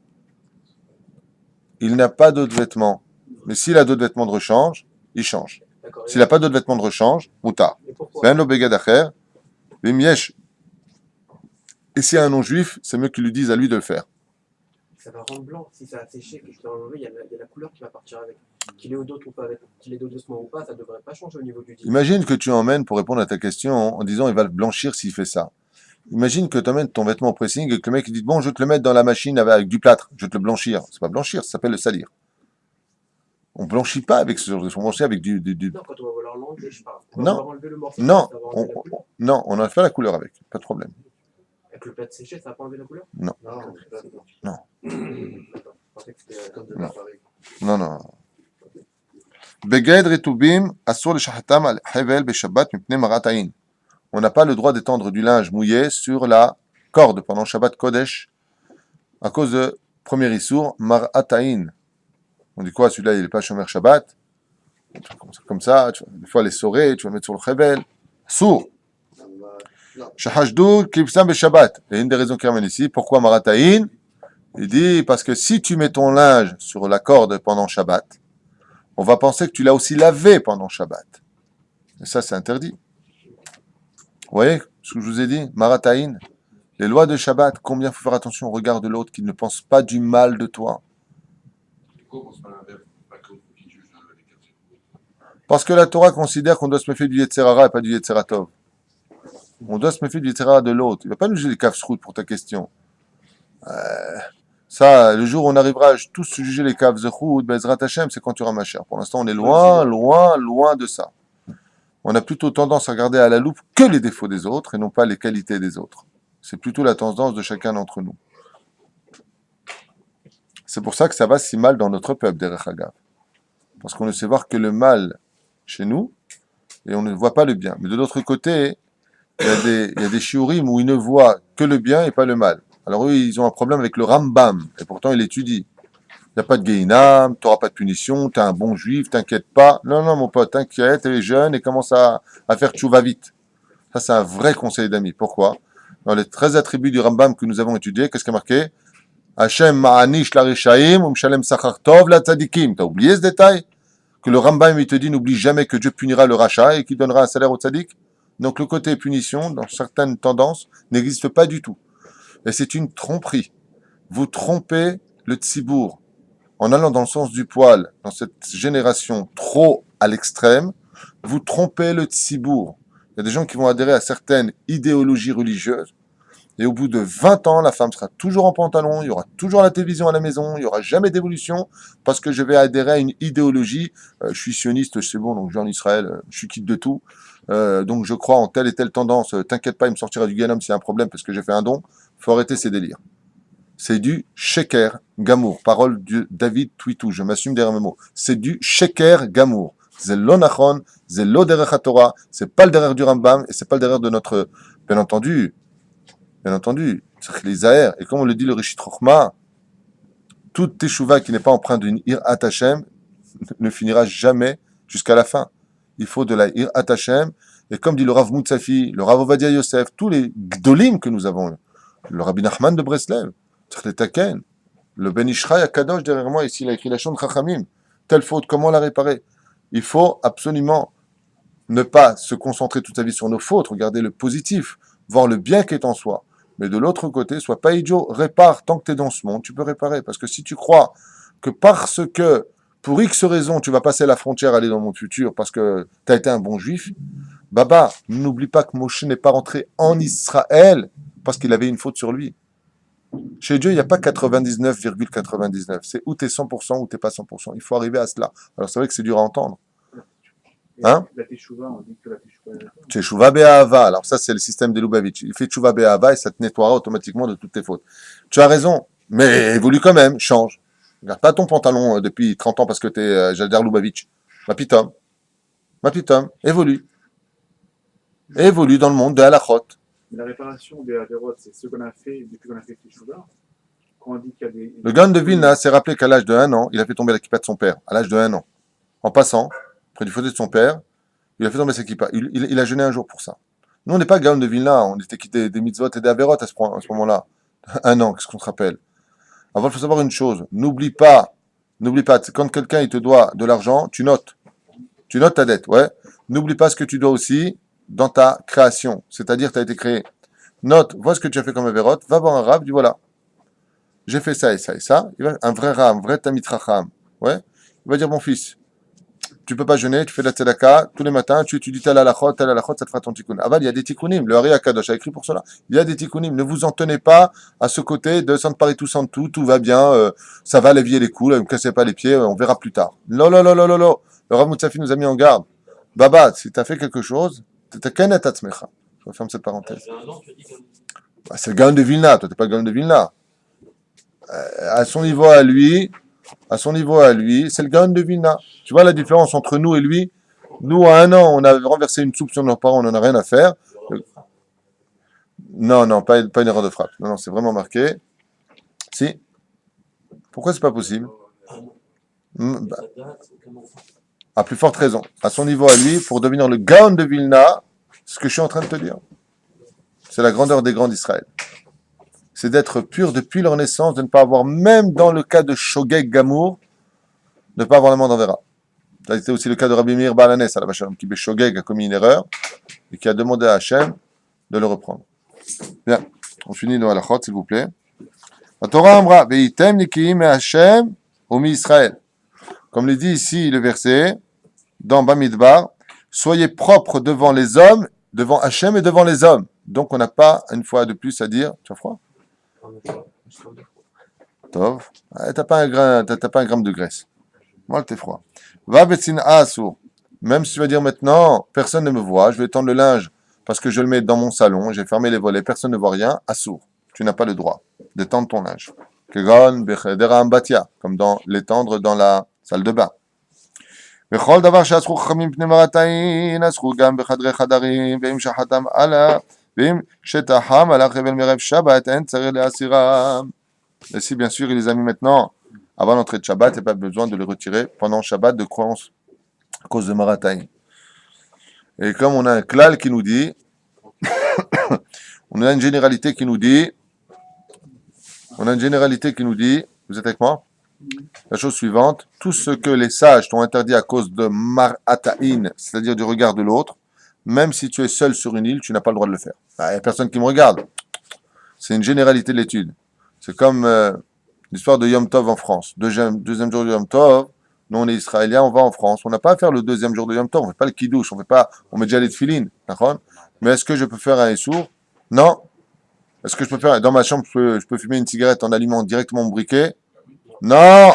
Il n'a pas d'autres vêtements. Mais s'il a d'autres vêtements de rechange, il change. S'il n'a pas d'autres vêtements de rechange, moutar. Ben lo beged acher, vimyesh. Et s'il y a un non-juif, c'est mieux qu'il lui dise à lui de le faire. ça va rendre blanc. Si ça a séché, que je l'ai enlevé, il y a la couleur qui va partir avec. Qu'il ait odeur ou pas, qu'il ait d'eau doucement ou pas, ça ne devrait pas changer au niveau du dit. Imagine que tu emmènes, pour répondre à ta question, en disant il va le blanchir s'il fait ça. Imagine que tu emmènes ton vêtement au pressing et que le mec il dit bon, je vais te le mettre dans la machine avec du plâtre, je vais te le blanchir. C'est pas blanchir, ça s'appelle le salir. On blanchit pas avec ce genre de choses, on blanchit avec du... Non, quand on va vouloir l'enlever, je parle. Non. On va enlever le morceau, Non, ça va enlever la couleur. non, on a fait la couleur avec, pas de problème. Avec le plâtre séché, ça n'a pas enlevé la couleur? Non, D'accord. c'est Je pensais que c'était. comme de Non. l'appareil. Non. Beged retubim asur leshachatam al hevel beshabbat mipnei marat ayin. On n'a pas le droit d'étendre du linge mouillé sur la corde pendant Shabbat Kodesh à cause de premier issour marat ayin. On dit quoi, celui-là il n'est pas shomer Shabbat. Tu vas commencer comme ça, tu vas des fois les sorer, tu vas mettre sur le hevel. Sourd. Shahashdu klipsam beshabbat. Et une des raisons qui ramène ici, pourquoi marat ayin? Il dit parce que si tu mets ton linge sur la corde pendant Shabbat, on va penser que tu l'as aussi lavé pendant Shabbat. Et ça, c'est interdit. Vous voyez ce que je vous ai dit? Marataïn, les lois de Shabbat, combien il faut faire attention au regard de l'autre qui ne pense pas du mal de toi. Parce que la Torah considère qu'on doit se méfier du Yetzer Hara et pas du Yetzer Tov. On doit se méfier du Yetzer Hara de l'autre. Il ne va pas nous juger les kafsrout pour ta question. Ça, le jour où on arrivera à tous juger les caves Zechut, Bezrat Hashem, c'est quand tu auras ma chère. Pour l'instant, on est loin de ça. On a plutôt tendance à regarder à la loupe que les défauts des autres et non pas les qualités des autres. C'est plutôt la tendance de chacun d'entre nous. C'est pour ça que ça va si mal dans notre peuple, Derech Hagav. Parce qu'on ne sait voir que le mal chez nous et on ne voit pas le bien. Mais de l'autre côté, il y a des shiurim où ils ne voient que le bien et pas le mal. Alors eux, ils ont un problème avec le Rambam, et pourtant il étudie. Il n'y a pas de Gehinam, tu n'auras pas de punition, tu es un bon juif, t'inquiète pas. Non, mon pote, t'inquiète, elle est jeune et commence à faire tchouva vite. Ça, c'est un vrai conseil d'amis. Pourquoi? Dans les 13 attributs du Rambam que nous avons étudiés, qu'est-ce qui est marqué? Hashem ma'anish la rishaim, shalem sachar tov la tzadikim. T'as oublié ce détail? Que le Rambam, il te dit, n'oublie jamais que Dieu punira le rachat et qu'il donnera un salaire au tzadik. Donc le côté punition, dans certaines tendances, n'existe pas du tout. Et c'est une tromperie. Vous trompez le tzibour en allant dans le sens du poil, dans cette génération trop à l'extrême. Vous trompez le tzibour. Il y a des gens qui vont adhérer à certaines idéologies religieuses. Et au bout de 20 ans, la femme sera toujours en pantalon, il y aura toujours la télévision à la maison, il n'y aura jamais d'évolution parce que je vais adhérer à une idéologie. Je suis sioniste, c'est bon, donc je vais en Israël, je suis quitte de tout. Donc je crois en telle et telle tendance. T'inquiète pas, il me sortira du Guéhenam s'il y a un problème parce que j'ai fait un don. Faut arrêter ces délires. C'est du sheker gamour. Parole de David Twitou. Je m'assume derrière mes mots. C'est du sheker gamour. C'est lo nachon, c'est lo derech HaTorah. C'est pas le derrière du Rambam et c'est pas le derrière de notre. Bien entendu, c'est les Zahir. Et comme on le dit le Rishit Chochma, toute teshuva qui n'est pas empreinte d'une Hirat Hashem ne finira jamais jusqu'à la fin. Il faut de la Hirat Hashem. Et comme dit le Rav Moutsafi, le Rav Ovadia Yosef, tous les gdolim que nous avons, le Rabbi Nachman de Breslev, le Taken, le Ben Ishraï Akadosh derrière moi, ici il a écrit la Shon Chachamim. Telle faute, comment la réparer? Il faut absolument ne pas se concentrer toute sa vie sur nos fautes, regarder le positif, voir le bien qui est en soi. Mais de l'autre côté, sois pas idiot, répare. Tant que tu es dans ce monde, tu peux réparer. Parce que si tu crois que parce que, pour X raison, tu vas passer la frontière, aller dans le monde futur, parce que tu as été un bon juif, Baba, n'oublie pas que Moshe n'est pas rentré en Israël parce qu'il avait une faute sur lui. Chez Dieu, il n'y a pas 99,99. C'est ou tu es 100% ou tu n'es pas 100%. Il faut arriver à cela. Alors c'est vrai que c'est dur à entendre. Hein? La teshuva, on dit que la teshuva. Teshuva be'ahava. Alors ça, c'est le système de Lubavitch. Il fait teshuva be'ahava et ça te nettoiera automatiquement de toutes tes fautes. Tu as raison, mais évolue quand même, change. Garde pas ton pantalon depuis 30 ans parce que tu es Jalder Lubavitch. Ma pitom, évolue. Évolue dans le monde de halachot. Mais la réparation des avérotes, c'est ce qu'on a fait depuis qu'on a fait teshuva. Quand on dit qu'il y a des. Le Gaon de Vilna s'est rappelé qu'à l'âge de 1 an, il a fait tomber la kippa de son père. À l'âge de 1 an. En passant, près du fauteuil de son père, il a fait tomber sa kippa. Il a jeûné un jour pour ça. Nous, on n'est pas Gaon de Vilna, on était quittés des mitzvot et des avérotes à ce moment-là. 1 an, qu'est-ce qu'on se rappelle? Avant, il faut savoir une chose. N'oublie pas, quand quelqu'un il te doit de l'argent, tu notes. Tu notes ta dette, ouais. N'oublie pas ce que tu dois aussi dans ta création. C'est-à-dire, tu as été créé. Note, vois ce que tu as fait comme avérote, va voir un rab, dis voilà. j'ai fait ça et ça et ça. Un vrai ram, un vrai tamit racham. Ouais. Il va dire, mon fils, tu peux pas jeûner, tu fais de la tzedaka tous les matins, tu étudies tel halachot, ça te fera ton tikkun. Aval, il y a des tikkunim. Le Hari Akadosh a écrit pour cela. Il y a des tikkunim. Ne vous en tenez pas à ce côté de sans Paris tout sans tout, tout va bien, ça va lévier les coups, ne me cassez pas les pieds, on verra plus tard. Non, non, non, non, non, non. Le Rav Moutsafi nous a mis en garde. Baba, si tu as fait quelque chose, t'es kenet atzmecha. Je referme cette parenthèse. Bah, c'est le Gaon de Vilna, toi t'es pas le Gaon de Vilna. À son niveau à lui, c'est le Gaon de Vilna. Tu vois la différence entre nous et lui? Nous, à 1 an, on a renversé une soupe sur nos parents, on n'en a rien à faire. Non, non, pas une erreur de frappe. Non, non, c'est vraiment marqué. Si. Pourquoi c'est pas possible? Bah, à plus forte raison. À son niveau à lui, pour devenir le Gaon de Vilna, c'est ce que je suis en train de te dire. C'est la grandeur des grands d'Israël. C'est d'être pur depuis leur naissance, de ne pas avoir, même dans le cas de Shogeg Gamour, de ne pas avoir la main d'envera. Ça a été aussi le cas de Rabbi Meir Baal Hanès, à la Vachalom, qui Shogeg a commis une erreur et qui a demandé à Hachem de le reprendre. Bien, on finit nos halachot, s'il vous plaît. La Torah Amra, Veitem Nikiim et Hachem, Omi Israël. Comme le dit ici le verset, dans Bamidbar, soyez propres devant les hommes, devant Hachem et devant les hommes. Donc on n'a pas une fois de plus à dire, tu as froid? Tov. T'as pas un gramme de graisse. Moi, t'es froid. Va betsin asur. Même si tu vas dire maintenant, personne ne me voit, je vais tendre le linge parce que je le mets dans mon salon, j'ai fermé les volets, personne ne voit rien, asur. Tu n'as pas le droit d'étendre ton linge. Kegon bechedera ambatia, comme dans l'étendre dans la salle de bain. וכל דבר שאסרו חכמים פני מרתיים, אסרו גם בחדרי חדרים, ואם שחתם עלה, ואם שטחם על החבל מרב שבת, אין צריך להסירם. Et si bien sûr il les a mis maintenant, avant l'entrée de Shabbat, il n'y a pas besoin de les retirer pendant Shabbat de croyance à cause de Marataïn. Et comme on a un klal qui nous dit, on a une généralité qui nous dit, vous êtes avec moi? La chose suivante, tout ce que les sages t'ont interdit à cause de Marataïn, c'est-à-dire du regard de l'autre, même si tu es seul sur une île, tu n'as pas le droit de le faire. Il n'y a personne qui me regarde. C'est une généralité de l'étude. C'est comme l'histoire de Yom Tov en France. Deuxième jour de Yom Tov, nous on est Israéliens, on va en France. On n'a pas à faire le deuxième jour de Yom Tov, on ne fait pas le kiddush, on met déjà les tefilines, d'accord? Mais est-ce que je peux faire un essour? Non. Est-ce que je peux faire, dans ma chambre, je peux fumer une cigarette en allumant directement mon briquet? Non.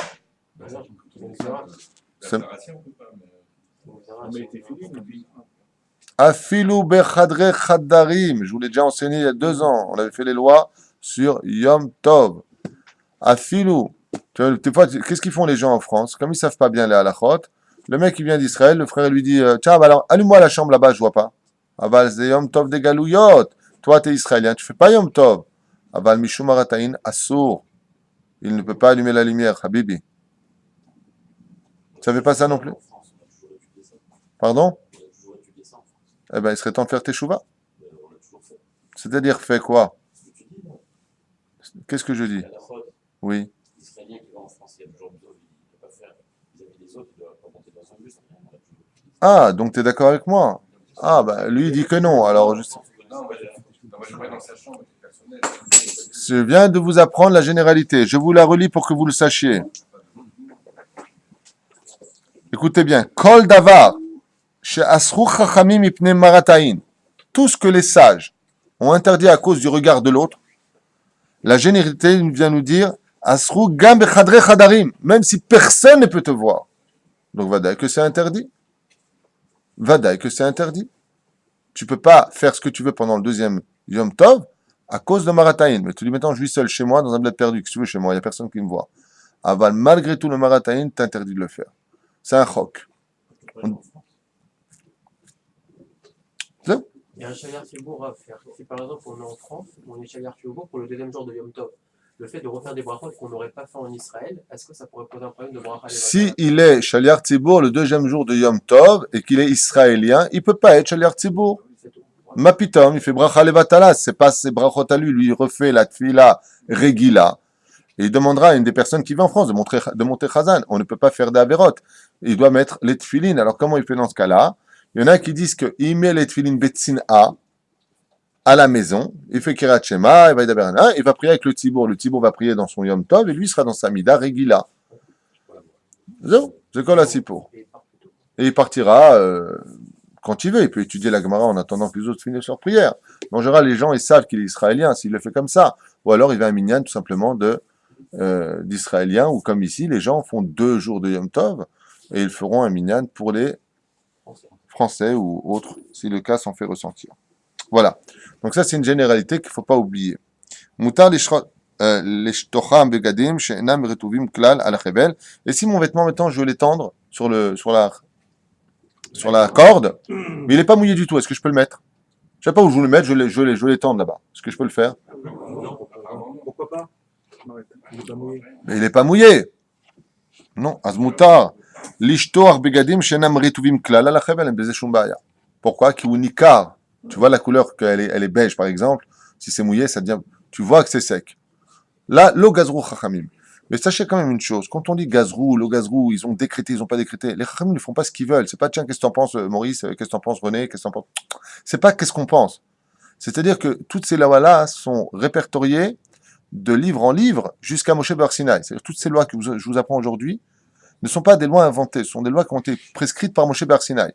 Afilou bechadre chadarim. Je vous l'ai déjà enseigné il y a 2 ans. On avait fait les lois sur Yom Tov. Afilou. Des fois, qu'est-ce qu'ils font les gens en France? Comme ils ne savent pas bien les halachot, le mec il vient d'Israël, le frère lui dit tiens, bah alors allume-moi la chambre là-bas, je vois pas. Aval c'est Yom Tov des Galouyot. Toi, tu es israélien, tu fais pas Yom Tov. Aval Mishum Marataïn Assour. Il ne peut pas allumer la lumière, Habibi. Tu savais pas ça non plus? Pardon? Eh ben, il serait temps de faire teshuva. C'est-à-dire, fais quoi? Qu'est-ce que je dis? Oui. Ah, donc tu es d'accord avec moi? Ah, ben, lui, il dit que non. Alors, je viens de vous apprendre la généralité. Je vous la relis pour que vous le sachiez. Écoutez bien. Kol davar, she'asru chachamim ipne marataïn. Tout ce que les sages ont interdit à cause du regard de l'autre, la généralité vient nous dire asru gam bechadre chadarim, même si personne ne peut te voir. Donc, vadaï que c'est interdit. Vadaï que c'est interdit. Tu peux pas faire ce que tu veux pendant le deuxième Yom Tov à cause de Marataïn. Mais tu dis maintenant, je vis seul chez moi dans un bled perdu. Qu'est-ce que tu veux chez moi? Il n'y a personne qui me voit. Aval, malgré tout, le Marataïn t'interdit de le faire. C'est un chok. Il y a un Shaliar Tzibour à faire. Si par exemple on est en France, on est Shaliar Tzibour pour le deuxième jour de Yom Tov, le fait de refaire des brachot qu'on n'aurait pas fait en Israël, est-ce que ça pourrait poser un problème de bracha? Si il est Shaliar Tzibour le deuxième jour de Yom Tov et qu'il est israélien, il ne peut pas être Shaliar Tzibour. Mapitom, il fait bracha levatala, c'est pas ses brachot à lui, il refait la tfila regila. Et il demandera à une des personnes qui vit en France de monter Chazan. On ne peut pas faire des averot. Il doit mettre les tfilines. Alors comment il fait dans ce cas-là? Il y en a qui disent qu'il met les tfilines betsin a, à la maison, il fait Kirat Shema, il va prier avec le Tzibour va prier dans son Yom Tov, et lui sera dans sa Mida Regila. C'est quoi la Sipour? Et il partira quand il veut, il peut étudier la Gemara en attendant que les autres finissent leur prière. Mais en général, les gens, ils savent qu'il est israélien, s'il le fait comme ça. Ou alors, il va à un minyan tout simplement d'israéliens, ou comme ici, les gens font 2 jours de Yom Tov, et ils feront un minyan pour les Français ou autres, si le cas s'en fait ressentir. Voilà. Donc ça, c'est une généralité qu'il ne faut pas oublier. Mutar l'ishtocham begadim she'enam retuvim klal al chevel. Et si mon vêtement, maintenant, je veux l'étendre sur la corde, mais il n'est pas mouillé du tout, est-ce que je peux le mettre? Je ne sais pas où je veux le mettre, je veux l'étendre là-bas. Est-ce que je peux le faire? Pourquoi pas? Il est pas mouillé. Mais il n'est pas mouillé. Non. Azmutar l'ishtoch begadim she'enam retuvim klal al chevel en bezeh shum baya. Pourquoi? Ki ou nikar. Tu vois la couleur qu'elle est beige, par exemple. Si c'est mouillé, ça devient. Tu vois que c'est sec. Là, l'eau gazrou chachamim. Mais sachez quand même une chose. Quand on dit gazrou, l'eau gazrou, ils ont décrété, ils n'ont pas décrété. Les chachamim ne font pas ce qu'ils veulent. C'est pas tiens, qu'est-ce que t'en penses, Maurice? Qu'est-ce que t'en penses, René? Qu'est-ce que t'en penses? C'est pas qu'est-ce qu'on pense. C'est-à-dire que toutes ces lois-là sont répertoriées de livre en livre jusqu'à Moshe Bar Sinaï. C'est-à-dire toutes ces lois que je vous apprends aujourd'hui ne sont pas des lois inventées. Ce sont des lois qui ont été prescrites par Moshe Bar Sinaï.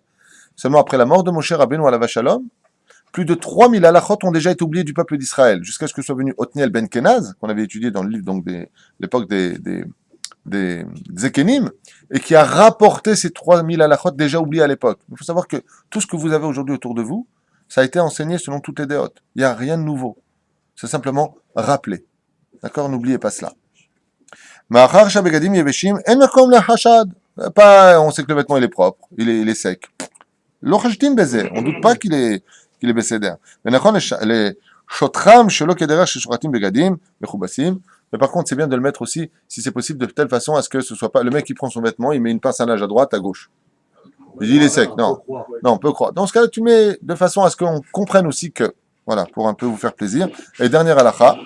Seulement après la mort de Moshe Rabbeinu à la Shalom, plus de 3000 halachot ont déjà été oubliés du peuple d'Israël, jusqu'à ce que soit venu Othniel ben Kenaz, qu'on avait étudié dans le livre donc l'époque des Zekenim, et qui a rapporté ces 3000 halachot déjà oubliés à l'époque. Il faut savoir que tout ce que vous avez aujourd'hui autour de vous, ça a été enseigné selon toutes les déotes. Il n'y a rien de nouveau. C'est simplement rappelé. D'accord? N'oubliez pas cela. Ma'achar shabegadim yeveshim en makom lahashad. On sait que le vêtement il est propre, il est sec. Lo chashtin beze. On ne doute pas qu'il est בסדר. ונכון לשותחם שלא כדרך ששוחטים בגדים מכובסים, mais par contre c'est bien de le mettre aussi, si c'est possible, de telle façon à ce que ce soit pas le mec qui prend son vêtement, il met une pince à linge à droite, à gauche. Il dit il est sec. Non, on peut croire. Dans ce cas-là, tu mets de façon à ce qu'on comprenne aussi que, voilà, pour un peu vous faire plaisir. Et dernière halakha,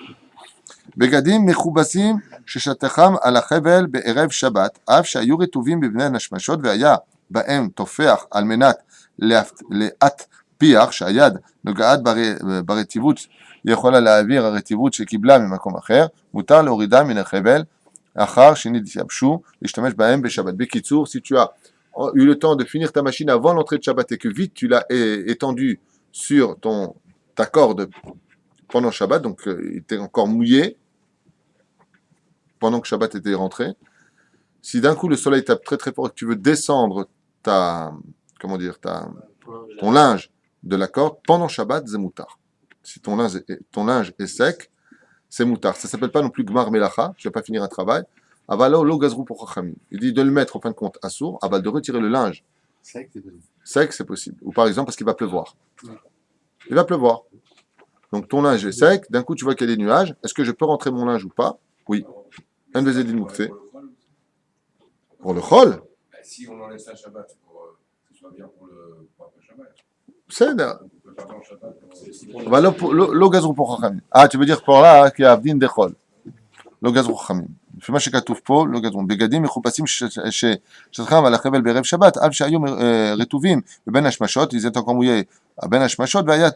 בגדים מכובסים ששטחם על החבל בערב שבת, אף שהיו רטובים בבני הנשמשות והיה בהם תופח על מנת להטפיח שהיד נוגעת ברטיבות יכולה להעביר הרטיבות שקיבלה ממקום אחר, מותר להורידה מן החבל אחר שנתייבשו להשתמש בהם בשבת. בקיצור, si tu as eu le temps de finir ta machine avant l'entrée de Shabbat et que vite tu l'as étendu sur ta corde pendant Shabbat, donc il était encore mouillé pendant que Shabbat était rentré. Si d'un coup le soleil tape très très fort et que tu veux descendre ton linge de la corde pendant Shabbat, c'est moutar. Si ton linge est sec, c'est moutar. Ça ne s'appelle pas non plus gmar melacha, je ne vais pas finir un travail. Avalo lo gazrou pour chachamim. Il dit de le mettre en fin de compte assour, aval de retirer le linge. Sec, c'est possible. Sec, c'est possible. Ou par exemple parce qu'il va pleuvoir. Il va pleuvoir. Donc ton linge est sec, d'un coup tu vois qu'il y a des nuages. Est-ce que je peux rentrer mon linge ou pas? Oui. Un des édits moukfé. Pour le chol. Si on enlève ça à Shabbat, c'est pour que ce soit bien pour le Shabbat. C'est On peut pas dans Shabbat. On va lo gazrou pour chachamim. Ah, tu veux dire pour là qu'il y a avdin de chol. לא גזרו חכמים. לפי מה שכתוב פה, לא גזרו. בגדים מחופשים ששטחם על החבל בערב שבת, אף שהיו רטובים בבין השמשות, ils étaient encore mouillés בין השמשות, והיה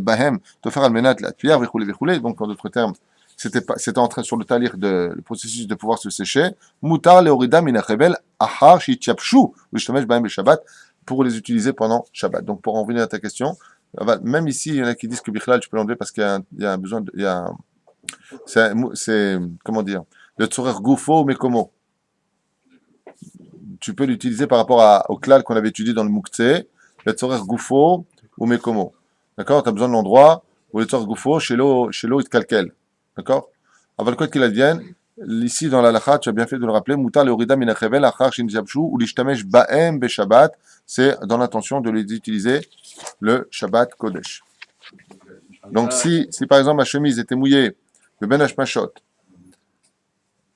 בהם תופר על מנת להטפיח וכו' וכו'. Donc en d'autres termes, c'était en train sur le talir le processus de pouvoir se sécher. מותר להורידם מן החבל אחר שהתייבשו ולהשתמש בהם בשבת pour les utiliser pendant Shabbat. Donc pour en revenir à ta question, même ici, il y en a qui disent que Bichlal, tu peux l'enlever parce qu'il y a un besoin, c'est comment dire, le tzorer goufo mais comment tu peux l'utiliser par rapport au klal qu'on avait étudié dans le Mouktsé, le tzorer goufo ou mekomo. D'accord? Tu as besoin de l'endroit où le tzorer goufo, chez l'eau, il te calquelle. D'accord? Avant quoi qu'il advienne, ici dans la lacha, tu as bien fait de le rappeler, mutar le orida min achevel achar shin jabshu ou l'ishtamesh ba'em be Shabbat, c'est dans l'intention de les utiliser le Shabbat Kodesh. Donc si par exemple ma chemise était mouillée, le ben hashmashot,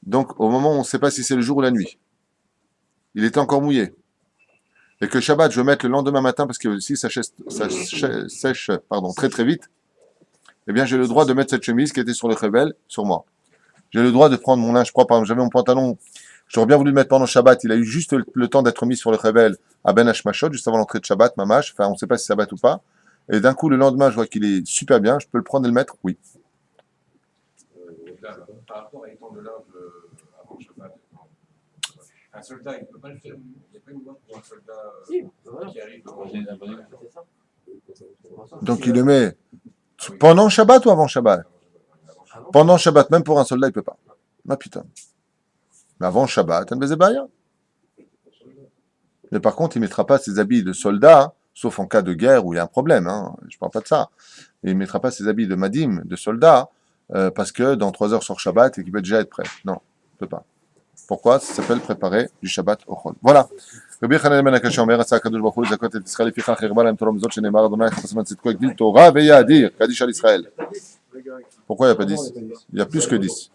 donc au moment où on ne sait pas si c'est le jour ou la nuit, il était encore mouillé, et que Shabbat je veux mettre le lendemain matin parce que si ça sèche très très vite, eh bien j'ai le droit de mettre cette chemise qui était sur le chevel sur moi. J'ai le droit de prendre mon linge propre. Par exemple, j'avais mon pantalon, j'aurais bien voulu le mettre pendant Shabbat, il a eu juste le temps d'être mis sur le chevel à Ben Hashmashot, juste avant l'entrée de Shabbat, mamash, enfin on ne sait pas si c'est Shabbat ou pas, et d'un coup, le lendemain, je vois qu'il est super bien, je peux le prendre et le mettre? Oui. Par rapport à étendre le linge avant Shabbat, un soldat, il ne peut pas le faire. Il n'y a pas une loi pour un soldat Si, voilà. qui arrive devant C'est ça. Donc, il le met pendant Shabbat ou avant Shabbat? Avant. Pendant Shabbat, même pour un soldat, il ne peut pas. Ah putain. Mais avant Shabbat, un Bézébaya. Mais par contre, il ne mettra pas ses habits de soldat, sauf en cas de guerre où il y a un problème. Hein. Je ne parle pas de ça. Et il ne mettra pas ses habits de madim, de soldat, parce que dans 3 heures sur Shabbat et qu'il peut déjà être prêt. Non, il ne peut pas. Pourquoi? Ça s'appelle préparer du Shabbat au Chol. Voilà. רבי חנן בן הקשה אומר, רצה הקדוש ברוך הוא לזכות את ישראל, לפיכך הרבה להם תורה מזאת שנאמר, אדוני יחפש למען צדקו יגדיל תורה ויאדיר, קדיש על ישראל. Pourquoi il n'y a pas 10? Il y a plus que 10.